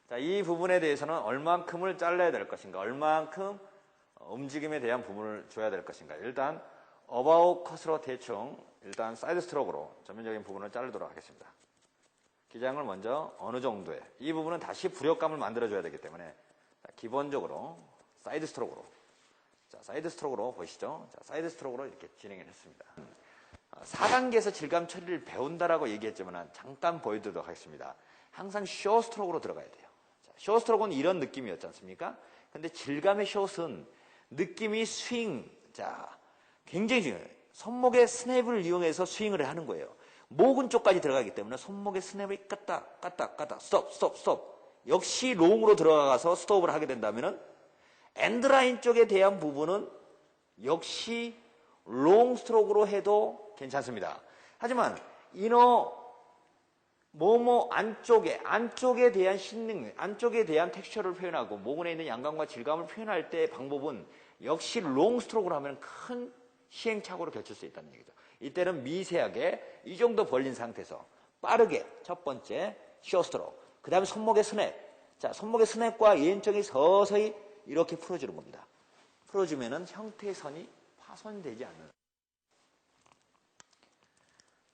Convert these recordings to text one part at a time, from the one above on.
자, 이 부분에 대해서는 얼만큼을 잘라야 될 것인가, 얼만큼 움직임에 대한 부분을 줘야 될 것인가. 일단 어바웃 컷으로 대충 일단 사이드 스트로크로 전면적인 부분을 자르도록 하겠습니다. 기장을 먼저 어느 정도의, 이 부분은 다시 부력감을 만들어줘야 되기 때문에 자, 기본적으로 사이드 스트로크로, 자, 사이드 스트로크로 보시죠. 자, 사이드 스트로크로 이렇게 진행을 했습니다. 4단계에서 질감 처리를 배운다라고 얘기했지만 잠깐 보여드리도록 하겠습니다. 항상 쇼 스트로크로 들어가야 돼요. 자, 쇼 스트로크는 이런 느낌이었지 않습니까? 근데 질감의 숏은 느낌이 스윙, 자, 굉장히 중요해요. 손목의 스냅을 이용해서 스윙을 하는 거예요. 목은 쪽까지 들어가기 때문에 손목의 스냅을 깠다, 스톱. 역시 롱으로 들어가서 스톱을 하게 된다면은 엔드라인 쪽에 대한 부분은 역시 롱 스트로크로 해도 괜찮습니다. 하지만 이너 안쪽에 대한 신능, 안쪽에 대한 텍스처를 표현하고 모근에 있는 양감과 질감을 표현할 때의 방법은 역시 롱 스트로크로 하면 큰 시행착오를 겪을 수 있다는 얘기죠. 이때는 미세하게 이 정도 벌린 상태에서 빠르게 첫 번째 쇼 스트로크, 그 다음에 손목의 스냅. 자, 손목의 스냅과 예인정이 서서히 이렇게 풀어주는 겁니다. 풀어주면은 형태의 선이 파손되지 않는.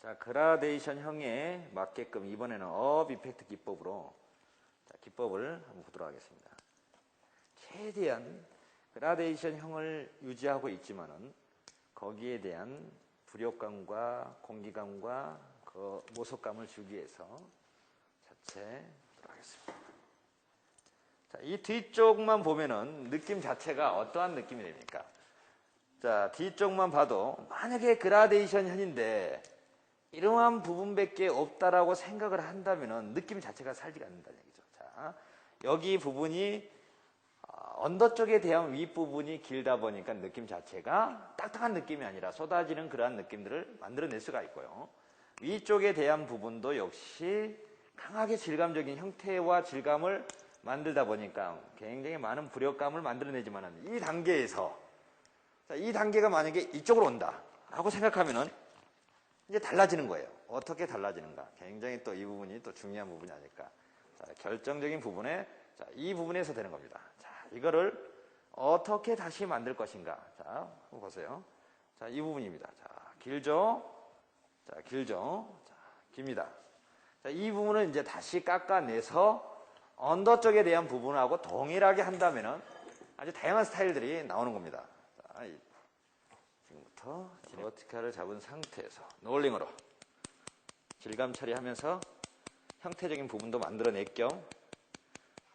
자, 그라데이션형에 맞게끔 이번에는 업 이펙트 기법으로 자, 기법을 한번 보도록 하겠습니다. 최대한 그라데이션형을 유지하고 있지만은 거기에 대한 부력감과 공기감과 그 모속감을 주기 위해서 자체 보도록 하겠습니다. 자, 이 뒤쪽만 보면은 느낌 자체가 어떠한 느낌이 됩니까? 자, 뒤쪽만 봐도 만약에 그라데이션형인데 이러한 부분밖에 없다라고 생각을 한다면은 느낌 자체가 살지가 않는다는 얘기죠. 자, 여기 부분이 언더 쪽에 대한 윗부분이 길다 보니까 느낌 자체가 딱딱한 느낌이 아니라 쏟아지는 그러한 느낌들을 만들어낼 수가 있고요. 위쪽에 대한 부분도 역시 강하게 질감적인 형태와 질감을 만들다 보니까 굉장히 많은 부력감을 만들어내지만 이 단계에서 자, 이 단계가 만약에 이쪽으로 온다라고 생각하면은 이제 달라지는 거예요. 어떻게 달라지는가? 굉장히 또 이 부분이 또 중요한 부분이 아닐까. 자, 결정적인 부분에 자, 이 부분에서 되는 겁니다. 자, 이거를 어떻게 다시 만들 것인가? 자, 한번 보세요. 자, 이 부분입니다. 자, 길죠? 자, 길죠? 자, 깁니다. 자, 이 부분을 이제 다시 깎아내서 언더 쪽에 대한 부분하고 동일하게 한다면은 아주 다양한 스타일들이 나오는 겁니다. 자, 지금부터 버티칼을 잡은 상태에서 노을링으로 질감 처리하면서 형태적인 부분도 만들어낼 겸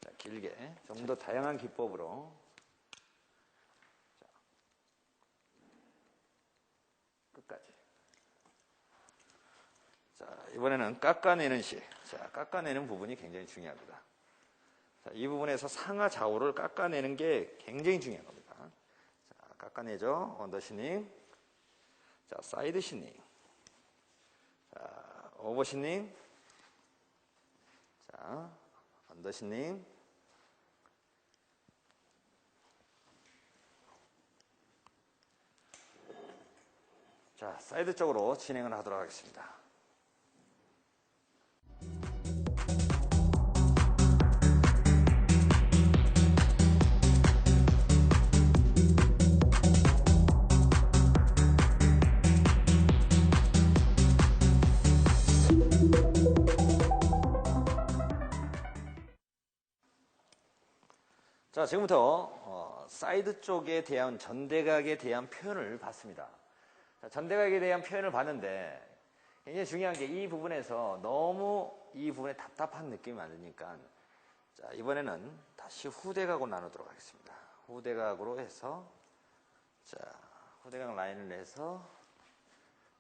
자, 길게 좀 더 다양한 기법으로 자, 끝까지. 자, 이번에는 깎아내는 식. 자, 깎아내는 부분이 굉장히 중요합니다. 자, 이 부분에서 상하 좌우를 깎아내는 게 굉장히 중요한 겁니다. 자, 깎아내죠. 언더시닝. 자, 사이드 시닝. 자, 오버 시닝. 자, 언더 시닝. 자, 사이드 쪽으로 진행을 하도록 하겠습니다. 자, 지금부터 사이드 쪽에 대한 전대각에 대한 표현을 봤습니다. 자, 전대각에 대한 표현을 봤는데 굉장히 중요한 게 이 부분에서 너무 이 부분에 답답한 느낌이 많으니까 자, 이번에는 다시 후대각으로 나누도록 하겠습니다. 후대각으로 해서 자, 후대각 라인을 내서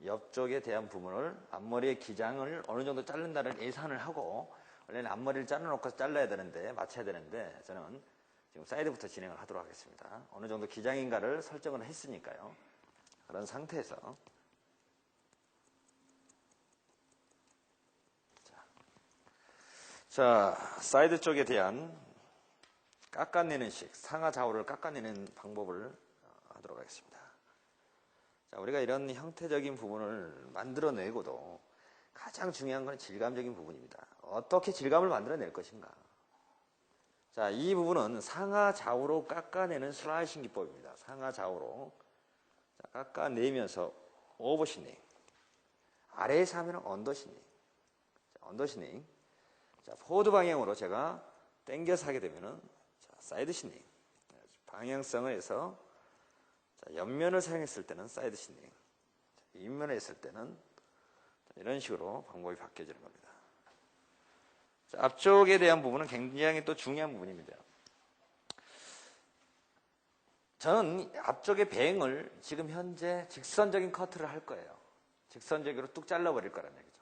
옆쪽에 대한 부분을 앞머리의 기장을 어느 정도 자른다는 예상을 하고 원래는 앞머리를 잘라놓고 잘라야 되는데 맞춰야 되는데 저는 지금 사이드부터 진행을 하도록 하겠습니다. 어느 정도 기장인가를 설정을 했으니까요. 그런 상태에서 자, 사이드 쪽에 대한 깎아내는 식, 상하 좌우를 깎아내는 방법을 하도록 하겠습니다. 자, 우리가 이런 형태적인 부분을 만들어내고도 가장 중요한 건 질감적인 부분입니다. 어떻게 질감을 만들어낼 것인가. 자, 이 부분은 상하 좌우로 깎아내는 슬라이싱 기법입니다. 상하 좌우로. 자, 깎아내면서 오버시닝. 아래에서 하면 언더시닝. 자, 언더시닝. 자, 포워드 방향으로 제가 당겨서 하게 되면은, 자, 사이드시닝. 방향성을 해서, 자, 옆면을 사용했을 때는 사이드시닝. 윗면을 했을 때는, 자, 이런 식으로 방법이 바뀌어지는 겁니다. 자, 앞쪽에 대한 부분은 굉장히 또 중요한 부분입니다. 저는 앞쪽의 배행을 지금 현재 직선적인 커트를 할 거예요. 직선적으로 뚝 잘라버릴 거란 얘기죠.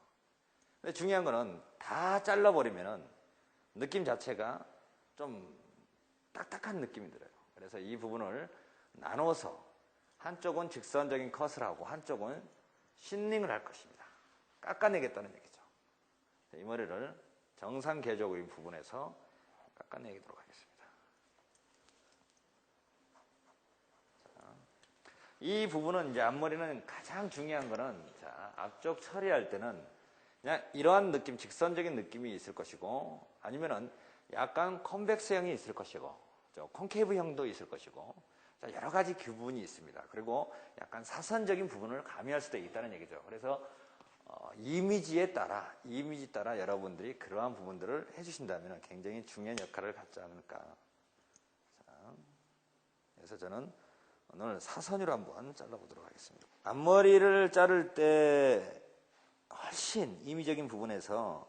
근데 중요한 거는 다 잘라버리면은 느낌 자체가 좀 딱딱한 느낌이 들어요. 그래서 이 부분을 나눠서 한쪽은 직선적인 컷을 하고 한쪽은 신닝을 할 것입니다. 깎아내겠다는 얘기죠. 이 머리를 정상 궤적의 부분에서 깎아내도록 하겠습니다. 자, 이 부분은 이제 앞머리는 가장 중요한 거는, 자, 앞쪽 처리할 때는 그냥 이러한 느낌, 직선적인 느낌이 있을 것이고, 아니면은 약간 컨벡스형이 있을 것이고, 콘케이브형도 있을 것이고, 자, 여러 가지 기분이 있습니다. 그리고 약간 사선적인 부분을 가미할 수도 있다는 얘기죠. 그래서 이미지에 따라 여러분들이 그러한 부분들을 해주신다면 굉장히 중요한 역할을 갖지 않을까. 자, 그래서 저는 오늘 사선으로 한번 잘라보도록 하겠습니다. 앞머리를 자를 때 훨씬 임의적인 부분에서,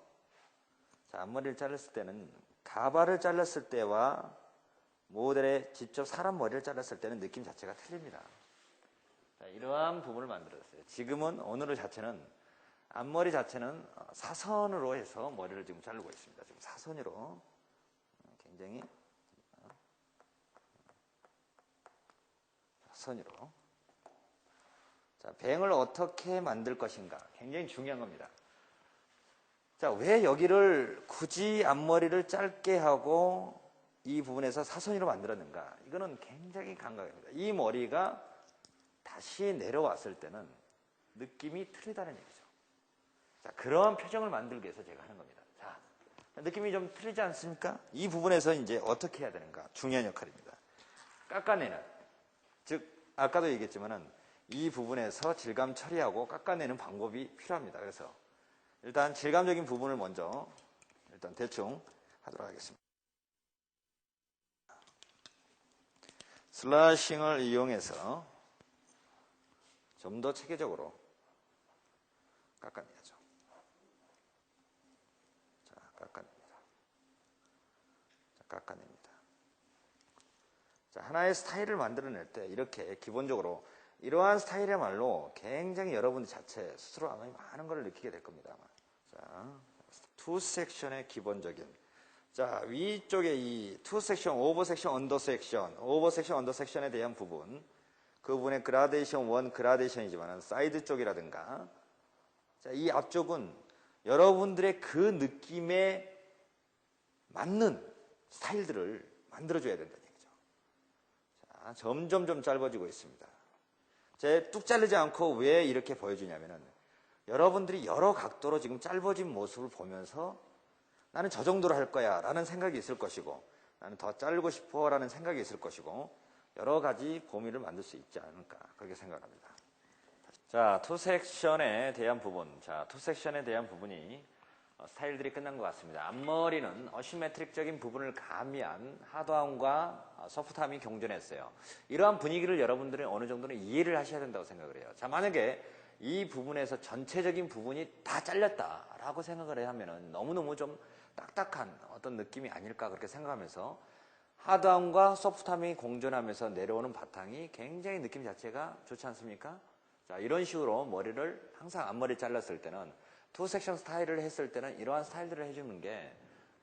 자, 앞머리를 잘랐을 때는 가발을 잘랐을 때와 모델의 직접 사람 머리를 잘랐을 때는 느낌 자체가 틀립니다. 자, 이러한 부분을 만들었어요. 지금은 오늘 자체는 앞머리 자체는 사선으로 해서 머리를 지금 자르고 있습니다. 지금 사선으로 굉장히 사선으로. 자, 배행을 어떻게 만들 것인가 굉장히 중요한 겁니다. 자, 왜 여기를 굳이 앞머리를 짧게 하고 이 부분에서 사선으로 만들었는가? 이거는 굉장히 감각입니다. 이 머리가 다시 내려왔을 때는 느낌이 틀리다는 얘기죠. 자, 그런 표정을 만들기 위해서 제가 하는 겁니다. 자, 느낌이 좀 틀리지 않습니까? 이 부분에서 이제 어떻게 해야 되는가? 중요한 역할입니다. 깎아내는. 즉, 아까도 얘기했지만은 이 부분에서 질감 처리하고 깎아내는 방법이 필요합니다. 그래서 일단 질감적인 부분을 먼저 일단 대충 하도록 하겠습니다. 슬라싱을 이용해서 좀 더 체계적으로 깎아내야죠. 자, 깎아냅니다. 자, 깎아냅니다. 자, 하나의 스타일을 만들어낼 때 이렇게 기본적으로 이러한 스타일이야말로 굉장히 여러분 자체 스스로 아마 많은 걸 느끼게 될 겁니다. 자, 투 섹션의 기본적인, 자, 위쪽에 이 투 섹션, 오버 섹션, 언더 섹션, 오버 섹션, 언더 섹션에 대한 부분, 그 부분의 그라데이션 1 그라데이션이지만 사이드 쪽이라든가, 자, 이 앞쪽은 여러분들의 그 느낌에 맞는 스타일들을 만들어줘야 된다는 얘기죠. 자, 점점 좀 짧아지고 있습니다. 제 뚝 자르지 않고 왜 이렇게 보여주냐면은 여러분들이 여러 각도로 지금 짧아진 모습을 보면서 나는 저 정도로 할 거야 라는 생각이 있을 것이고, 나는 더 자르고 싶어 라는 생각이 있을 것이고, 여러 가지 범위를 만들 수 있지 않을까 그렇게 생각합니다. 자, 투 섹션에 대한 부분. 자, 투 섹션에 대한 부분이 스타일들이 끝난 것 같습니다. 앞머리는 어시메트릭적인 부분을 가미한 하드함과 소프트함이 경존했어요. 이러한 분위기를 여러분들은 어느 정도는 이해를 하셔야 된다고 생각을 해요. 자, 만약에 이 부분에서 전체적인 부분이 다 잘렸다라고 생각을 하면은 너무너무 좀 딱딱한 어떤 느낌이 아닐까 그렇게 생각하면서 하드함과 소프트함이 공존하면서 내려오는 바탕이 굉장히 느낌 자체가 좋지 않습니까? 자, 이런 식으로 머리를 항상 앞머리 잘랐을 때는 투 섹션 스타일을 했을 때는 이러한 스타일들을 해주는 게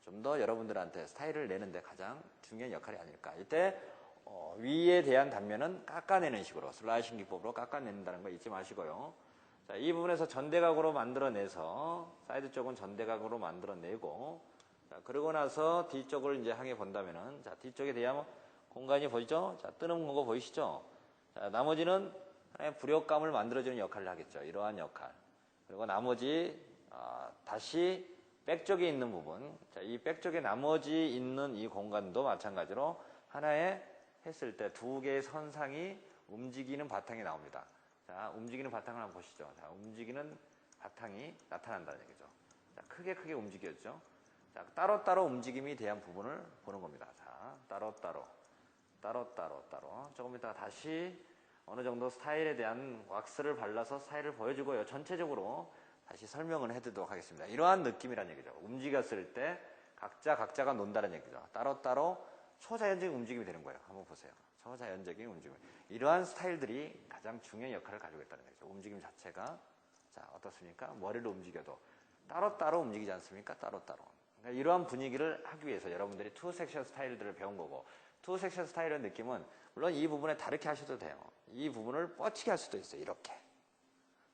좀 더 여러분들한테 스타일을 내는데 가장 중요한 역할이 아닐까. 이때 위에 대한 단면은 깎아내는 식으로 슬라이싱 기법으로 깎아낸다는 거 잊지 마시고요. 자, 이 부분에서 전대각으로 만들어내서 사이드 쪽은 전대각으로 만들어내고, 자, 그러고 나서 뒤쪽을 이제 향해 본다면은, 자, 뒤쪽에 대한 공간이 보이죠? 자, 뜨는 거 보이시죠? 자, 나머지는 하나의 부력감을 만들어주는 역할을 하겠죠. 이러한 역할. 그리고 나머지 다시 백쪽에 있는 부분, 자, 이 백쪽에 나머지 있는 이 공간도 마찬가지로 하나에 했을 때 두 개의 선상이 움직이는 바탕이 나옵니다. 자, 움직이는 바탕을 한번 보시죠. 자, 움직이는 바탕이 나타난다는 얘기죠. 자, 크게 움직였죠. 자, 따로따로 움직임이 대한 부분을 보는 겁니다. 자, 따로따로. 조금 이따가 다시 어느 정도 스타일에 대한 왁스를 발라서 스타일을 보여주고요. 전체적으로 다시 설명을 해드리도록 하겠습니다. 이러한 느낌이란 얘기죠. 움직였을 때 각자가 논다는 얘기죠. 따로따로 초자연적인 움직임이 되는 거예요. 한번 보세요. 초자연적인 움직임. 이러한 스타일들이 가장 중요한 역할을 가지고 있다는 얘기죠. 움직임 자체가. 자, 어떻습니까? 머리를 움직여도 따로따로 움직이지 않습니까? 따로따로. 그러니까 이러한 분위기를 하기 위해서 여러분들이 투 섹션 스타일들을 배운 거고, 투 섹션 스타일의 느낌은 물론 이 부분에 다르게 하셔도 돼요. 이 부분을 뻗치게 할 수도 있어요. 이렇게.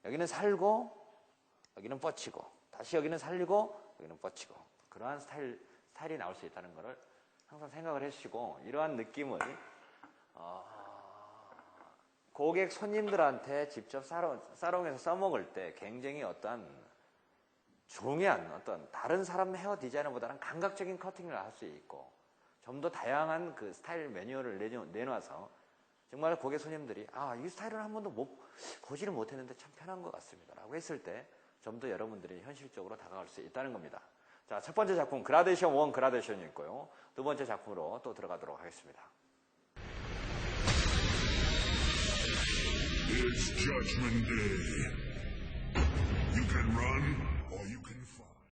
여기는 살고, 여기는 뻗치고, 다시 여기는 살리고, 여기는 뻗치고. 그러한 스타일이 나올 수 있다는 것을 항상 생각을 해주시고, 이러한 느낌을 고객 손님들한테 직접 사롱에서 써먹을 때 굉장히 어떤 중요한 어떤 다른 사람 헤어 디자이너보다는 감각적인 커팅을 할 수 있고, 좀 더 다양한 그 스타일 매뉴얼을 내놔서 정말 고객 손님들이 이 스타일은 한 번도 보지를 못했는데 참 편한 것 같습니다 라고 했을 때 좀 더 여러분들이 현실적으로 다가갈 수 있다는 겁니다. 자, 첫 번째 작품 그라데이션 1 그라데이션이 있고요. 두 번째 작품으로 또 들어가도록 하겠습니다. It's Judgment Day. You can run,